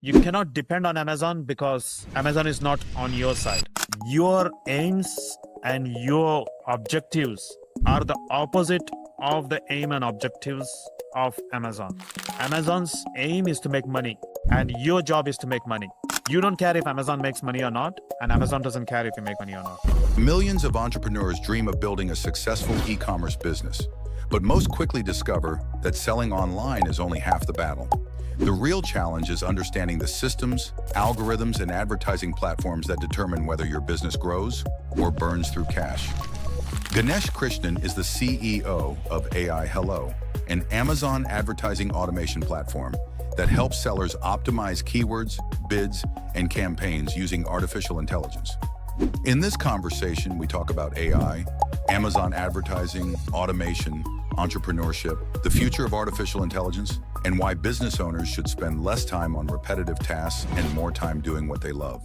You cannot depend on Amazon because Amazon is not on your side. Your aims and your objectives are the opposite of the aim and objectives of Amazon. Amazon's aim is to make money, and your job is to make money. You don't care if Amazon makes money or not, and Amazon doesn't care if you make money or not. Millions of entrepreneurs dream of building a successful e-commerce business, but most quickly discover that selling online is only half the battle. The real challenge is understanding the systems, algorithms, and advertising platforms that determine whether your business grows or burns through cash. Ganesh Krishnan is the CEO of AiHello, an Amazon advertising automation platform that helps sellers optimize keywords, bids, and campaigns using artificial intelligence. In this conversation, we talk about AI, Amazon advertising, automation, entrepreneurship, the future of artificial intelligence, and why business owners should spend less time on repetitive tasks and more time doing what they love.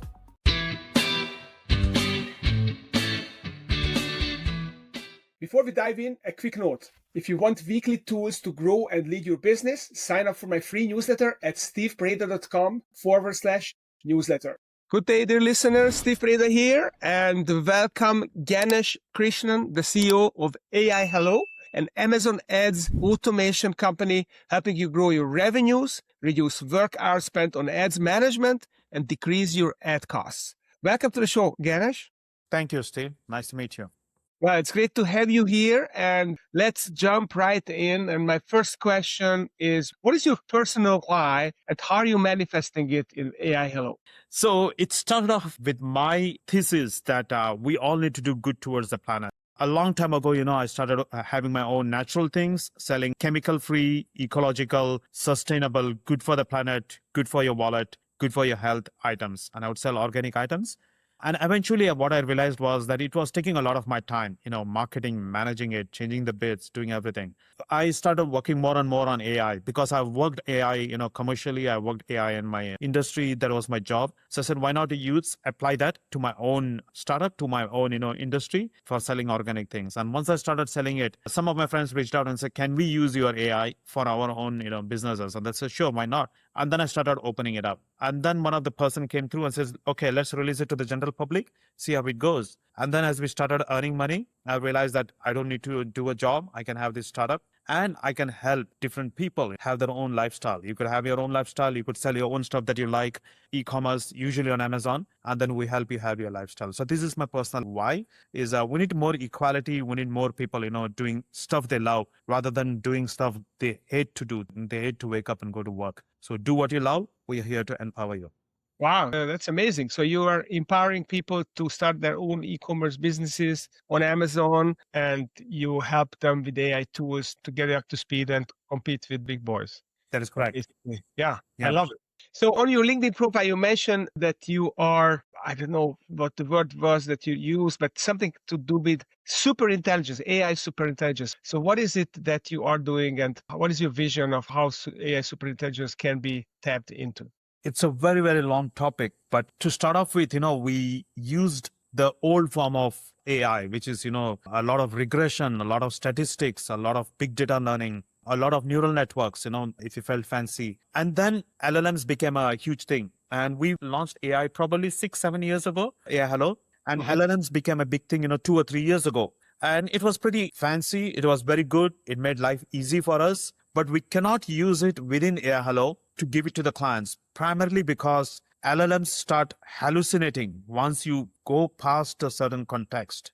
Before we dive in, a quick note. If you want weekly tools to grow and lead your business, sign up for my free newsletter at stevepreda.com/newsletter. Good day, dear listeners. Steve Preda here, and welcome Ganesh Krishnan, the CEO of AiHello, an Amazon ads automation company helping you grow your revenues, reduce work hours spent on ads management, and decrease your ad costs. Welcome to the show, Ganesh. Thank you, Steve. Nice to meet you. Well, it's great to have you here, and let's jump right in. And my first question is, what is your personal why and how are you manifesting it in AiHello? So it started off with my thesis that we all need to do good towards the planet. A long time ago, I started having my own natural things, selling chemical-free, ecological, sustainable, good for the planet, good for your wallet, good for your health items. And I would sell organic items. And eventually what I realized was that it was taking a lot of my time, marketing, managing it, changing the bits, doing everything. I started working more and more on AI because I've worked AI, commercially. I worked AI in my industry. That was my job. So I said, why not apply that to my own startup, to my own, industry for selling organic things. And once I started selling it, some of my friends reached out and said, can we use your AI for our own, businesses? And I said, sure, why not? And then I started opening it up. And then one of the person came through and says, okay, let's release it to the general public, see how it goes. And then as we started earning money, I realized that I don't need to do a job. I can have this startup and I can help different people have their own lifestyle. You could have your own lifestyle. You could sell your own stuff that you like, e-commerce, usually on Amazon, and then we help you have your lifestyle. So this is my personal why is we need more equality. We need more people, doing stuff they love rather than doing stuff they hate to do. They hate to wake up and go to work. So do what you love. We are here to empower you. Wow, that's amazing. So you are empowering people to start their own e-commerce businesses on Amazon, and you help them with AI tools to get up to speed and compete with big boys. That is correct. Yeah, I love it. So on your LinkedIn profile, you mentioned that you are, I don't know what the word was that you use, but something to do with superintelligence, AI superintelligence. So what is it that you are doing, and what is your vision of how AI superintelligence can be tapped into? It's a very, very long topic, but to start off with, we used the old form of AI, which is, a lot of regression, a lot of statistics, a lot of big data learning, a lot of neural networks, if you felt fancy. And then LLMs became a huge thing. And we launched AI probably 6-7 years ago, AiHello, and LLMs became a big thing, 2 or 3 years ago. And it was pretty fancy. It was very good. It made life easy for us, but we cannot use it within AiHello to give it to the clients, primarily because LLMs start hallucinating once you go past a certain context.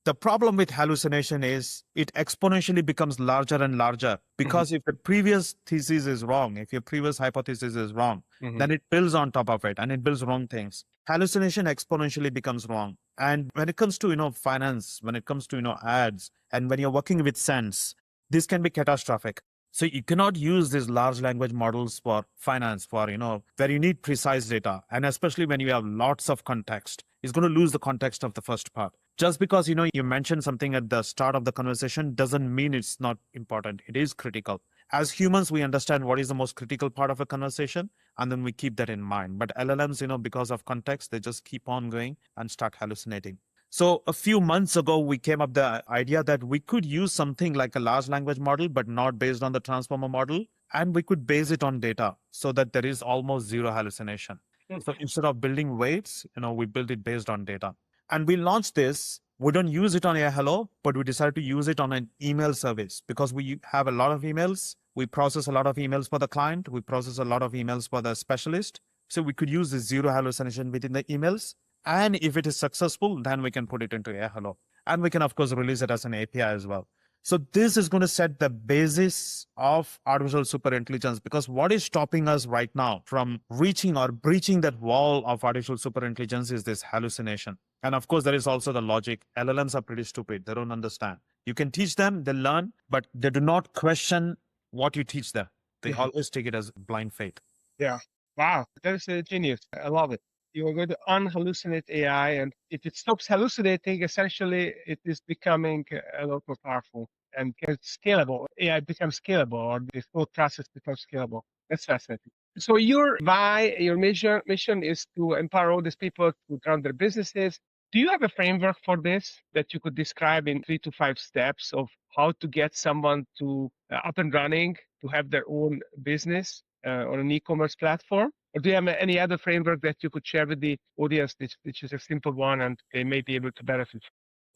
The problem with hallucination is it exponentially becomes larger and larger because if the previous thesis is wrong, if your previous hypothesis is wrong, then it builds on top of it and it builds wrong things. Hallucination exponentially becomes wrong. And when it comes to, finance, when it comes to, ads, and when you're working with sense, this can be catastrophic. So you cannot use these large language models for finance, for, where you need precise data. And especially when you have lots of context, it's going to lose the context of the first part. Just because, you mentioned something at the start of the conversation doesn't mean it's not important. It is critical. As humans, we understand what is the most critical part of a conversation, and then we keep that in mind. But LLMs, because of context, they just keep on going and start hallucinating. So a few months ago, we came up the idea that we could use something like a large language model, but not based on the transformer model, and we could base it on data so that there is almost zero hallucination. So instead of building weights, we build it based on data. And we launched this. We don't use it on AiHello, but we decided to use it on an email service because we have a lot of emails. We process a lot of emails for the client. We process a lot of emails for the specialist. So we could use the zero hallucination within the emails. And if it is successful, then we can put it into AiHello. And we can, of course, release it as an API as well. So this is going to set the basis of artificial superintelligence, because what is stopping us right now from reaching or breaching that wall of artificial superintelligence is this hallucination. And of course, there is also the logic. LLMs are pretty stupid. They don't understand. You can teach them, they learn, but they do not question what you teach them. They always take it as blind faith. Yeah. Wow. That is genius. I love it. You are going to unhallucinate AI, and if it stops hallucinating, essentially it is becoming a lot more powerful and gets scalable. AI becomes scalable, or the whole process becomes scalable. That's fascinating. So your mission is to empower all these people to run their businesses. Do you have a framework for this that you could describe in 3 to 5 steps of how to get someone to up and running to have their own business on an e-commerce platform? Or do you have any other framework that you could share with the audience, which is a simple one and they may be able to benefit?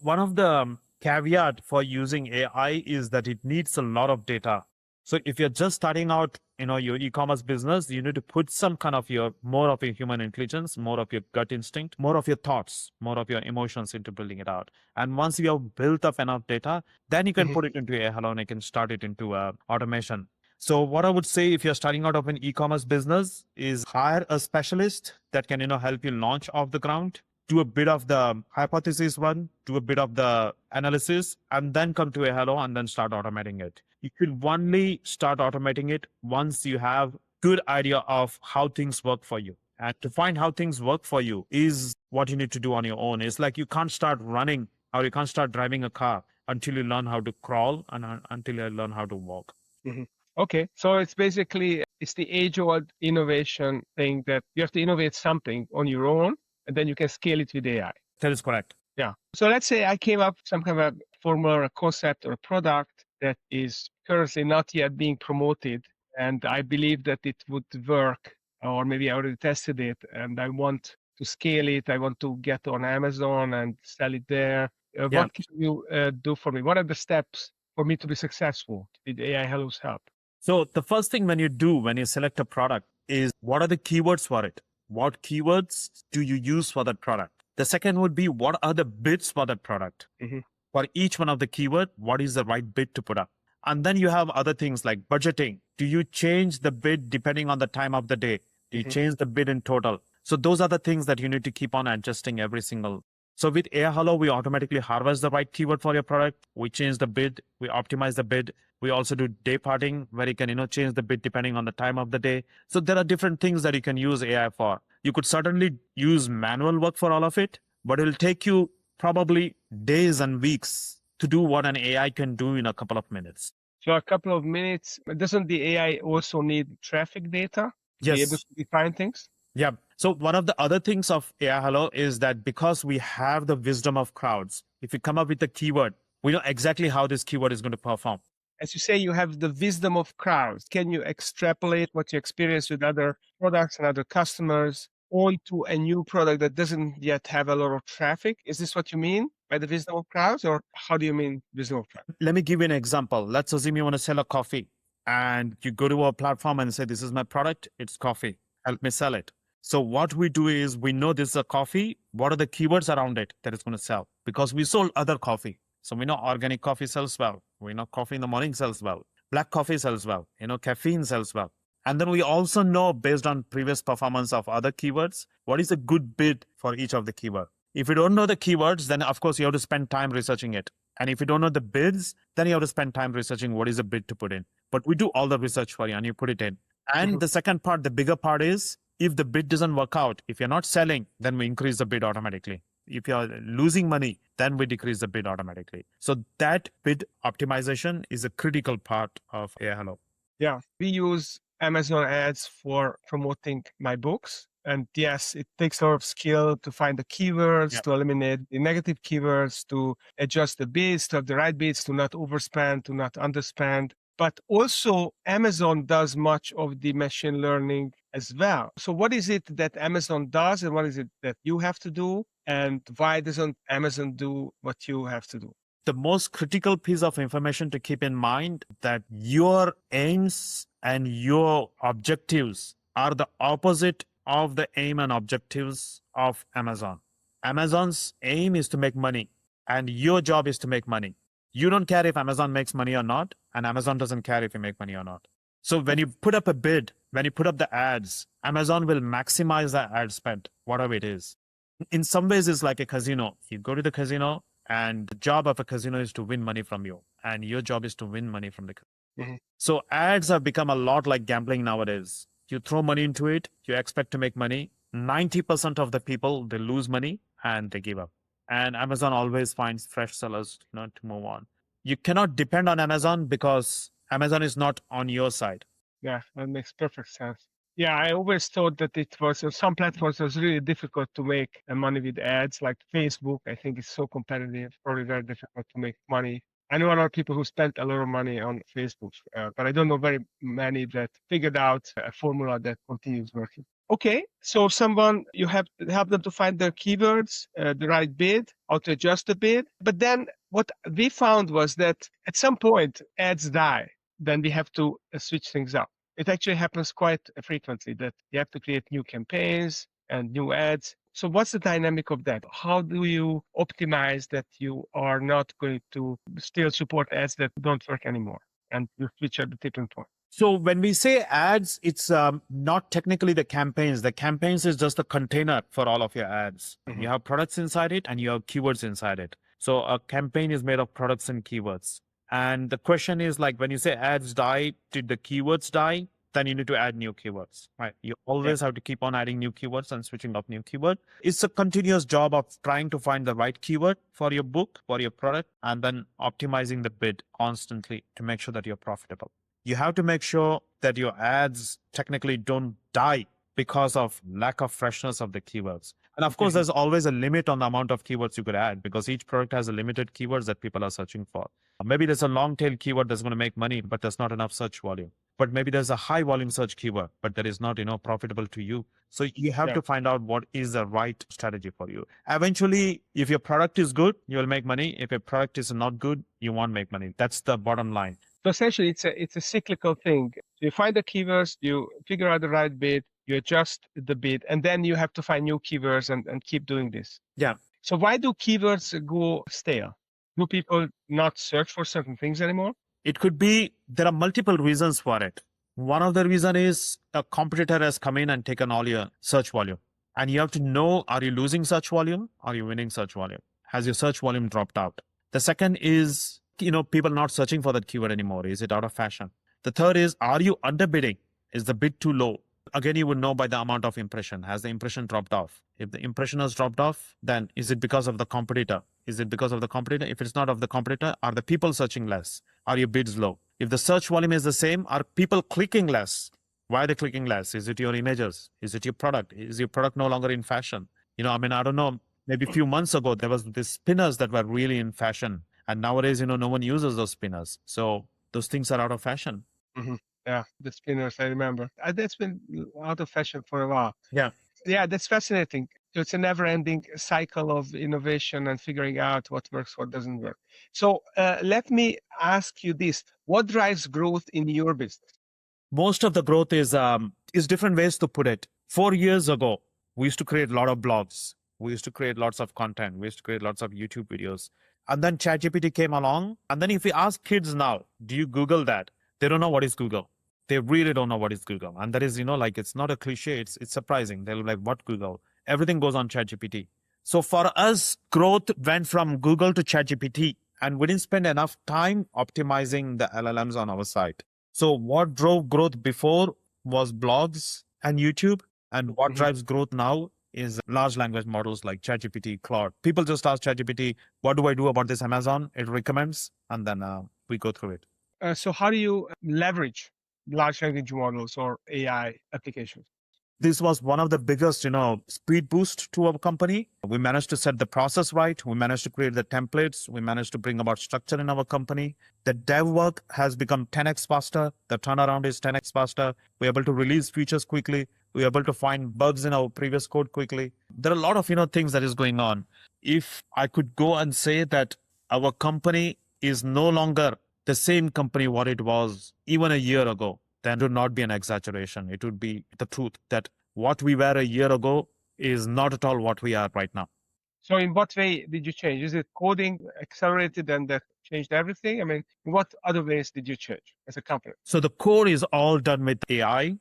One of the caveat for using AI is that it needs a lot of data. So if you're just starting out, your e-commerce business, you need to put some kind of more of your human intelligence, more of your gut instinct, more of your thoughts, more of your emotions into building it out. And once you have built up enough data, then you can put it into AiHello and you can start it into automation. So what I would say, if you're starting out of an e-commerce business, is hire a specialist that can, help you launch off the ground, do a bit of the hypothesis one, do a bit of the analysis, and then come to AiHello and then start automating it. You should only start automating it once you have good idea of how things work for you. And to find how things work for you is what you need to do on your own. It's like you can't start running or you can't start driving a car until you learn how to crawl and until you learn how to walk. Okay, so it's basically, it's the age-old innovation thing that you have to innovate something on your own, and then you can scale it with AI. That is correct. Yeah. So let's say I came up with some kind of a formula or a concept or a product that is currently not yet being promoted, and I believe that it would work, or maybe I already tested it, and I want to scale it. I want to get on Amazon and sell it there. What can you do for me? What are the steps for me to be successful with AiHello's help? So the first thing when you select a product is, what are the keywords for it? What keywords do you use for that product? The second would be, what are the bids for that product? For each one of the keyword, what is the right bid to put up? And then you have other things like budgeting. Do you change the bid depending on the time of the day? Do you change the bid in total? So those are the things that you need to keep on adjusting every single. So with AiHello, we automatically harvest the right keyword for your product. We change the bid. We optimize the bid. We also do day parting, where you can, change the bid depending on the time of the day. So there are different things that you can use AI for. You could certainly use manual work for all of it, but it'll take you probably days and weeks to do what an AI can do in a couple of minutes. So a couple of minutes. Doesn't the AI also need traffic data to be able to define things? Yeah. So one of the other things of AiHello is that because we have the wisdom of crowds, if you come up with a keyword, we know exactly how this keyword is going to perform. As you say, you have the wisdom of crowds. Can you extrapolate what you experience with other products and other customers onto a new product that doesn't yet have a lot of traffic? Is this what you mean by the wisdom of crowds, or how do you mean wisdom of crowds? Let me give you an example. Let's assume you want to sell a coffee and you go to a platform and say, this is my product. It's coffee. Help me sell it. So what we do is, we know this is a coffee. What are the keywords around it that it's going to sell? Because we sold other coffee. So we know organic coffee sells well. We know coffee in the morning sells well. Black coffee sells well. Caffeine sells well. And then we also know, based on previous performance of other keywords, what is a good bid for each of the keywords. If you don't know the keywords, then of course you have to spend time researching it. And if you don't know the bids, then you have to spend time researching what is a bid to put in. But we do all the research for you and you put it in. And the second part, the bigger part is, if the bid doesn't work out, if you're not selling, then we increase the bid automatically. If you're losing money, then we decrease the bid automatically. So that bid optimization is a critical part of AiHello. Yeah, we use Amazon ads for promoting my books. And yes, it takes a lot of skill to find the keywords, to eliminate the negative keywords, to adjust the bids, to have the right bids, to not overspend, to not underspend. but also Amazon does much of the machine learning as well. So what is it that Amazon does and what is it that you have to do? And why doesn't Amazon do what you have to do? The most critical piece of information to keep in mind that your aims and your objectives are the opposite of the aim and objectives of Amazon. Amazon's aim is to make money, and your job is to make money. You don't care if Amazon makes money or not, and Amazon doesn't care if you make money or not. So when you put up a bid, when you put up the ads, Amazon will maximize the ad spend, whatever it is. In some ways, it's like a casino. You go to the casino, and the job of a casino is to win money from you, and your job is to win money from the casino. So ads have become a lot like gambling nowadays. You throw money into it, you expect to make money. 90% of the people, they lose money and they give up. And Amazon always finds fresh sellers, to move on. You cannot depend on Amazon because Amazon is not on your side. Yeah, that makes perfect sense. Yeah, I always thought that it was some platforms was really difficult to make money with ads, like Facebook. I think it's so competitive, probably very difficult to make money. I know a lot of people who spent a lot of money on Facebook, but I don't know very many that figured out a formula that continues working. Okay, so someone, you have to help them to find their keywords, the right bid, how to adjust the bid. But then what we found was that at some point ads die. Then we have to switch things up. It actually happens quite frequently that you have to create new campaigns and new ads. So what's the dynamic of that? How do you optimize that you are not going to still support ads that don't work anymore and you switch at the tipping point? So when we say ads, it's not technically the campaigns. The campaigns is just a container for all of your ads. Mhm. You have products inside it and you have keywords inside it. So a campaign is made of products and keywords. And the question is like, when you say ads die, did the keywords die? Then you need to add new keywords, right? You always have to keep on adding new keywords and switching up new keyword. It's a continuous job of trying to find the right keyword for your book, for your product, and then optimizing the bid constantly to make sure that you're profitable. You have to make sure that your ads technically don't die because of lack of freshness of the keywords. And of course, there's always a limit on the amount of keywords you could add because each product has a limited keywords that people are searching for. Maybe there's a long tail keyword that's going to make money, but there's not enough search volume. But maybe there's a high volume search keyword, but that is not, profitable to you. So you have to find out what is the right strategy for you. Eventually, if your product is good, you will make money. If your product is not good, you won't make money. That's the bottom line. So essentially, it's a cyclical thing. You find the keywords, you figure out the right bid, you adjust the bid, and then you have to find new keywords and keep doing this. Yeah. So why do keywords go stale? Do people not search for certain things anymore? It could be, there are multiple reasons for it. One of the reason is a competitor has come in and taken all your search volume. And you have to know, are you losing search volume? Are you winning search volume? Has your search volume dropped out? The second is, people not searching for that keyword anymore. Is it out of fashion? The third is, are you underbidding? Is the bid too low? Again, you would know by the amount of impression. Has the impression dropped off? If the impression has dropped off, then is it because of the competitor? Is it because of the competitor? If it's not of the competitor, are the people searching less? Are your bids low? If the search volume is the same, are people clicking less? Why are they clicking less? Is it your images? Is it your product? Is your product no longer in fashion? I don't know. Maybe a few months ago, there was these spinners that were really in fashion. And nowadays, no one uses those spinners. So those things are out of fashion. Mm-hmm. Yeah, the spinners, I remember. That's been out of fashion for a while. Yeah. Yeah, that's fascinating. So it's a never-ending cycle of innovation and figuring out what works, what doesn't work. So let me ask you this. What drives growth in your business? Most of the growth is different ways to put it. 4 years ago, we used to create a lot of blogs. We used to create lots of content. We used to create lots of YouTube videos. And then ChatGPT came along. And then if we ask kids now, do you Google that? They don't know what is Google. They really don't know what is Google. And that is, it's not a cliche. It's surprising. They're like, what Google? Everything goes on ChatGPT. So for us, growth went from Google to ChatGPT. And we didn't spend enough time optimizing the LLMs on our site. So what drove growth before was blogs and YouTube. And what drives growth now is large language models like ChatGPT, Claude. People just ask ChatGPT, what do I do about this Amazon? It recommends, and then we go through it. So how do you leverage large language models or AI applications? This was one of the biggest, speed boost to our company. We managed to set the process right. We managed to create the templates. We managed to bring about structure in our company. The dev work has become 10x faster. The turnaround is 10x faster. We're able to release features quickly. We're able to find bugs in our previous code quickly. There are a lot of, things that is going on. If I could go and say that our company is no longer the same company what it was even a year ago, then it would not be an exaggeration. It would be the truth that what we were a year ago is not at all what we are right now. So in what way did you change? Is it coding accelerated and that changed everything? I mean, in what other ways did you change as a company? So the core is all done with AI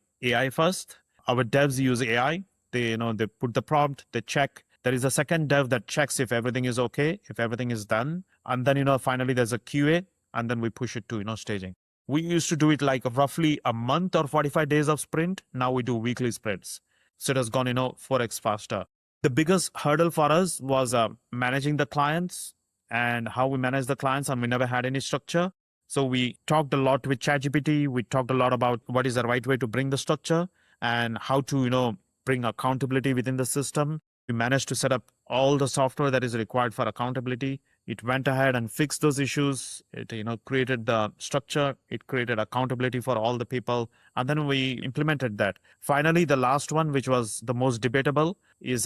first. Our devs use AI. They put the prompt, they check. There is a second dev that checks if everything is okay, if everything is done. And then, finally there's a QA, and then we push it to, staging. We used to do it like roughly a month or 45 days of sprint. Now we do weekly sprints. So it has gone, 4x faster. The biggest hurdle for us was managing the clients and how we manage the clients, and we never had any structure. So we talked a lot with ChatGPT. We talked a lot about what is the right way to bring the structure and how to, bring accountability within the system. We managed to set up all the software that is required for accountability. It went ahead and fixed those issues. It, created the structure. It created accountability for all the people. And then we implemented that. Finally, the last one, which was the most debatable, is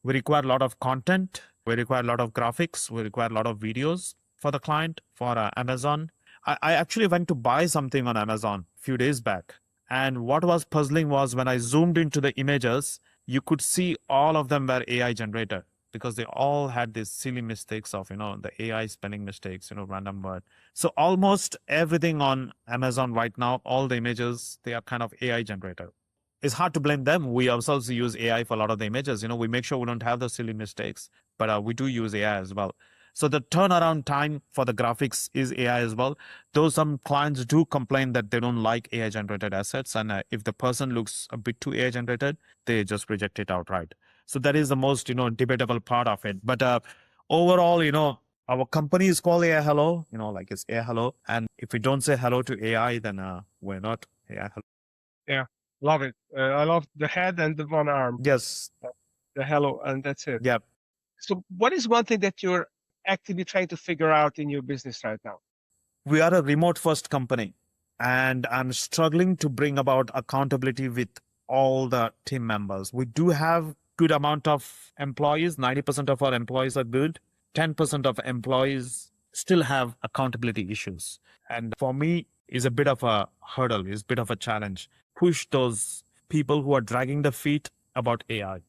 we require a lot of content. We require a lot of graphics. We require a lot of videos for the client, for Amazon. I actually went to buy something on Amazon a few days back. And what was puzzling was when I zoomed into the images, you could see all of them were AI generated because they all had these silly mistakes of, the AI spelling mistakes, random word. So almost everything on Amazon right now, all the images, they are kind of AI generated. It's hard to blame them. We ourselves use AI for a lot of the images. We make sure we don't have those silly mistakes, but we do use AI as well. So the turnaround time for the graphics is AI as well. Though some clients do complain that they don't like AI generated assets. And if the person looks a bit too AI generated, they just reject it outright. So that is the most, debatable part of it. But overall, our company is called AiHello, like it's AiHello. And if we don't say hello to AI, then we're not AiHello. Yeah, love it. I love the head and the one arm, Yes. the hello, and that's it. Yeah. So what is one thing that you're actively trying to figure out in your business right now? We are a remote first company, and I'm struggling to bring about accountability with all the team members. We do have good amount of employees. 90% of our employees are good. 10% of employees still have accountability issues. And for me, is a bit of a hurdle, is a bit of a challenge. Push those people who are dragging the feet about AI.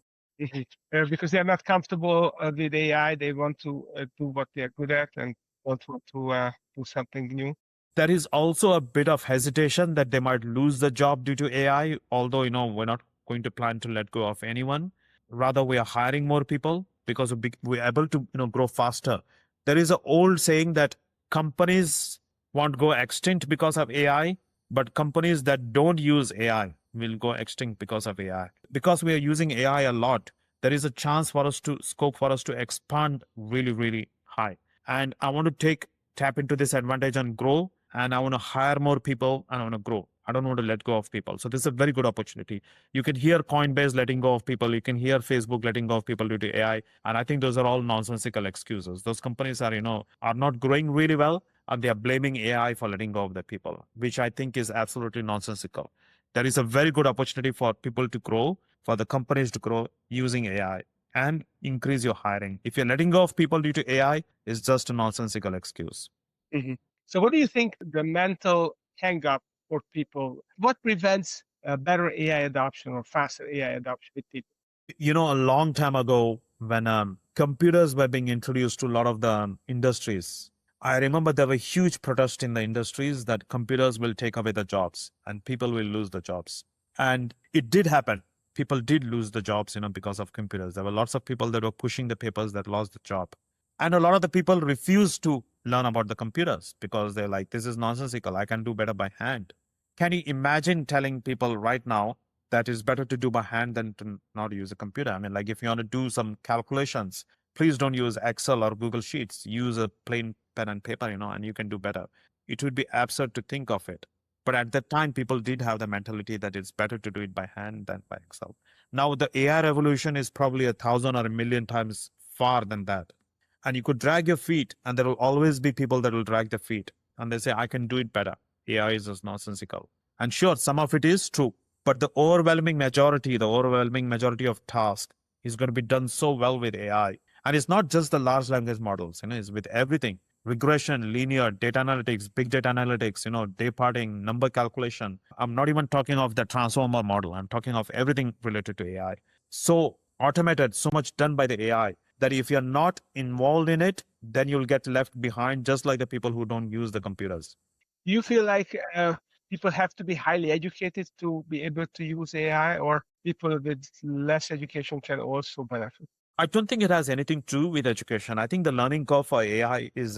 Because they're not comfortable with AI, they want to do what they're good at and want to do something new. There is also a bit of hesitation that they might lose the job due to AI, although, we're not going to plan to let go of anyone. Rather, we are hiring more people because we're able to, grow faster. There is an old saying that companies won't go extinct because of AI, but companies that don't use AI will go extinct because of AI. Because we are using AI a lot, there is a chance for us to scope for us to expand really, really high. And I want to tap into this advantage and grow. And I want to hire more people and I want to grow. I don't want to let go of people. So this is a very good opportunity. You can hear Coinbase letting go of people. You can hear Facebook letting go of people due to AI. And I think those are all nonsensical excuses. Those companies are, are not growing really well, and they are blaming AI for letting go of the people, which I think is absolutely nonsensical. There is a very good opportunity for people to grow, for the companies to grow using AI and increase your hiring. If you're letting go of people due to AI, it's just a nonsensical excuse. Mm-hmm. So what do you think the mental hang up for people? What prevents better AI adoption or faster AI adoption with people? A long time ago, when computers were being introduced to a lot of the industries, I remember there were huge protests in the industries that computers will take away the jobs and people will lose the jobs. And it did happen. People did lose the jobs, because of computers. There were lots of people that were pushing the papers that lost the job. And a lot of the people refused to learn about the computers because they're like, this is nonsensical. I can do better by hand. Can you imagine telling people right now that it's better to do by hand than to not use a computer? I mean, like if you want to do some calculations, please don't use Excel or Google Sheets. Use a plain pen and paper, and you can do better. It would be absurd to think of it. But at that time, people did have the mentality that it's better to do it by hand than by Excel. Now, the AI revolution is probably 1,000 or 1,000,000 times far than that. And you could drag your feet, and there will always be people that will drag their feet. And they say, I can do it better. AI is just nonsensical. And sure, some of it is true. But the overwhelming majority of tasks is going to be done so well with AI. And it's not just the large language models, it's with everything. Regression, linear, data analytics, big data analytics, day parting, number calculation. I'm not even talking of the transformer model. I'm talking of everything related to AI. So automated, so much done by the AI that if you're not involved in it, then you'll get left behind, just like the people who don't use the computers. Do you feel like people have to be highly educated to be able to use AI, or people with less education can also benefit? I don't think it has anything to do with education. I think the learning curve for AI is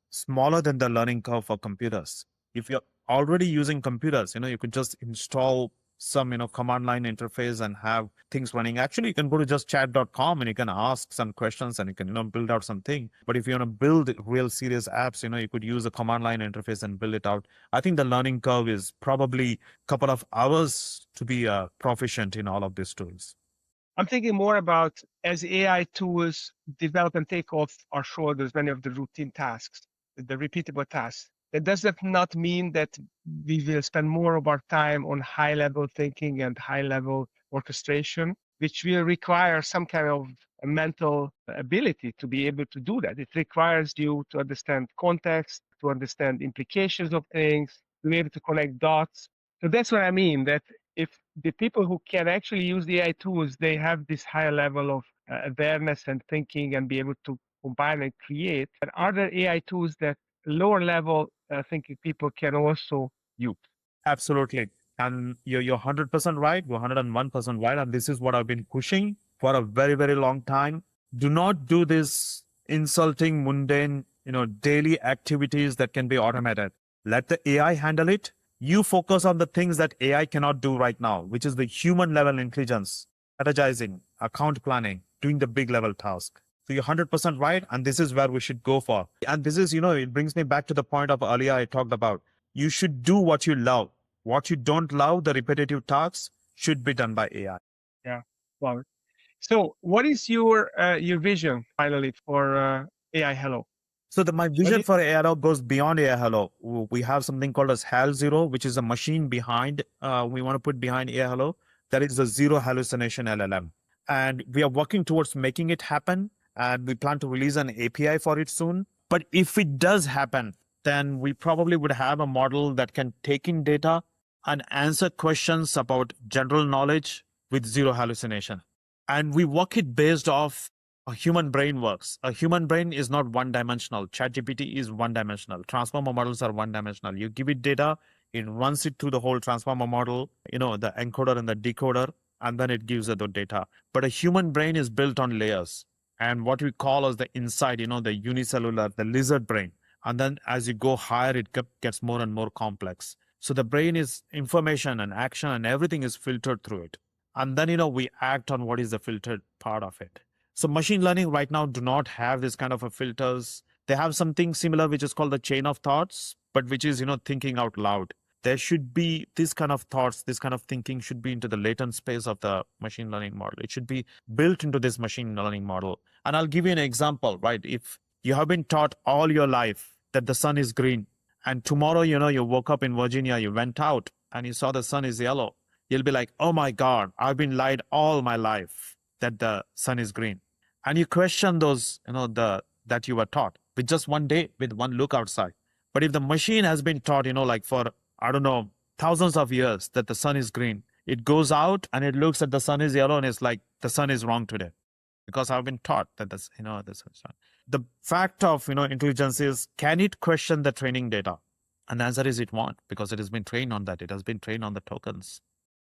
smaller than the learning curve for computers. If you're already using computers, you could just install some, command line interface and have things running. Actually, you can go to just chat.com and you can ask some questions and you can, build out something. But if you want to build real serious apps, you could use a command line interface and build it out. I think the learning curve is probably a couple of hours to be proficient in all of these tools. I'm thinking more about as AI tools develop and take off our shoulders many of the routine tasks, the repeatable tasks. Does that not mean that we will spend more of our time on high-level thinking and high-level orchestration, which will require some kind of a mental ability to be able to do that? It requires you to understand context, to understand implications of things, to be able to connect dots. So that's what I mean, that if the people who can actually use the AI tools, they have this higher level of awareness and thinking and be able to combine and create. And are there AI tools that lower level thinking people can also use? Absolutely. And you're 100% right. You're 101% right. And this is what I've been pushing for a very, very long time. Do not do this insulting, mundane, daily activities that can be automated. Let the AI handle it. You focus on the things that AI cannot do right now, which is the human level intelligence, strategizing, account planning, doing the big level task. So you're 100% right. And this is where we should go for. And this is, it brings me back to the point of earlier I talked about. You should do what you love. What you don't love, the repetitive tasks, should be done by AI. Yeah. Wow. So what is your vision finally for AiHello? So my vision for AiHello goes beyond AiHello. We have something called as HalZero, which is a machine behind, we want to put behind AiHello. That is the zero hallucination LLM. And we are working towards making it happen. And we plan to release an API for it soon. But if it does happen, then we probably would have a model that can take in data and answer questions about general knowledge with zero hallucination. And we work it based off a human brain works. A human brain is not one-dimensional. ChatGPT is one-dimensional. Transformer models are one-dimensional. You give it data, it runs it through the whole transformer model, the encoder and the decoder, and then it gives it the data. But a human brain is built on layers. And what we call as the inside, the unicellular, the lizard brain. And then as you go higher, it gets more and more complex. So the brain is information and action and everything is filtered through it. And then, we act on what is the filtered part of it. So machine learning right now do not have this kind of a filters. They have something similar, which is called the chain of thoughts, but which is, thinking out loud. There should be this kind of thoughts, this kind of thinking should be into the latent space of the machine learning model. It should be built into this machine learning model. And I'll give you an example, right? If you have been taught all your life that the sun is green, and tomorrow, you woke up in Virginia, you went out and you saw the sun is yellow, you'll be like, oh my God, I've been lied all my life that the sun is green. And you question those, that you were taught with just one day, with one look outside. But if the machine has been taught, for, I don't know, thousands of years that the sun is green, it goes out and it looks at the sun is yellow and it's like, the sun is wrong today. Because I've been taught that the sun is wrong. The fact of, intelligence is, can it question the training data? And the answer is it won't, because it has been trained on that. It has been trained on the tokens.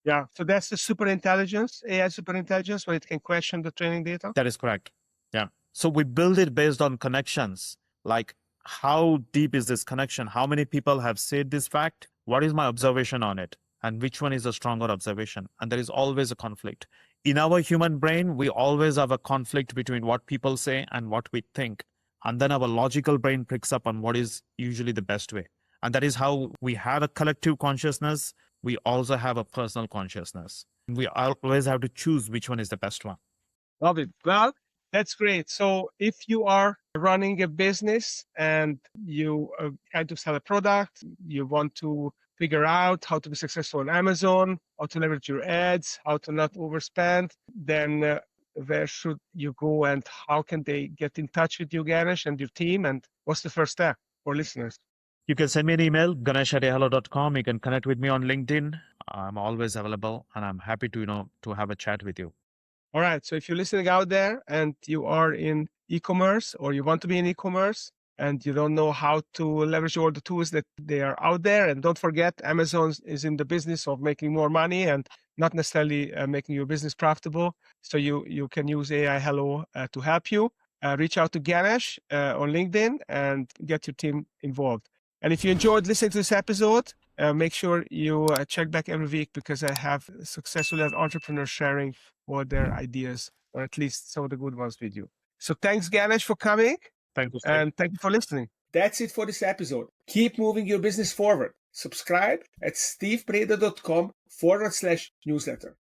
Yeah, so that's the superintelligence, AI superintelligence, where it can question the training data? That is correct. Yeah. So we build it based on connections, like how deep is this connection? How many people have said this fact? What is my observation on it? And which one is a stronger observation? And there is always a conflict. In our human brain, we always have a conflict between what people say and what we think. And then our logical brain picks up on what is usually the best way. And that is how we have a collective consciousness. We also have a personal consciousness. We always have to choose which one is the best one. Love it. Well, that's great. So if you are running a business and you try to sell a product, you want to figure out how to be successful on Amazon, how to leverage your ads, how to not overspend, then where should you go and how can they get in touch with you, Ganesh, and your team? And what's the first step for listeners? You can send me an email, ganesh@aihello.com. You can connect with me on LinkedIn. I'm always available and I'm happy to have a chat with you. All right. So if you're listening out there and you are in e-commerce or you want to be in e-commerce and you don't know how to leverage all the tools that they are out there, and don't forget, Amazon is in the business of making more money and not necessarily making your business profitable. So you can use AiHello to help you. Reach out to Ganesh on LinkedIn and get your team involved. And if you enjoyed listening to this episode, make sure you check back every week because I have successful entrepreneurs sharing all their ideas, or at least some of the good ones with you. So thanks, Ganesh, for coming. Thank you, Steve. And thank you for listening. That's it for this episode. Keep moving your business forward. Subscribe at stevepreda.com/newsletter.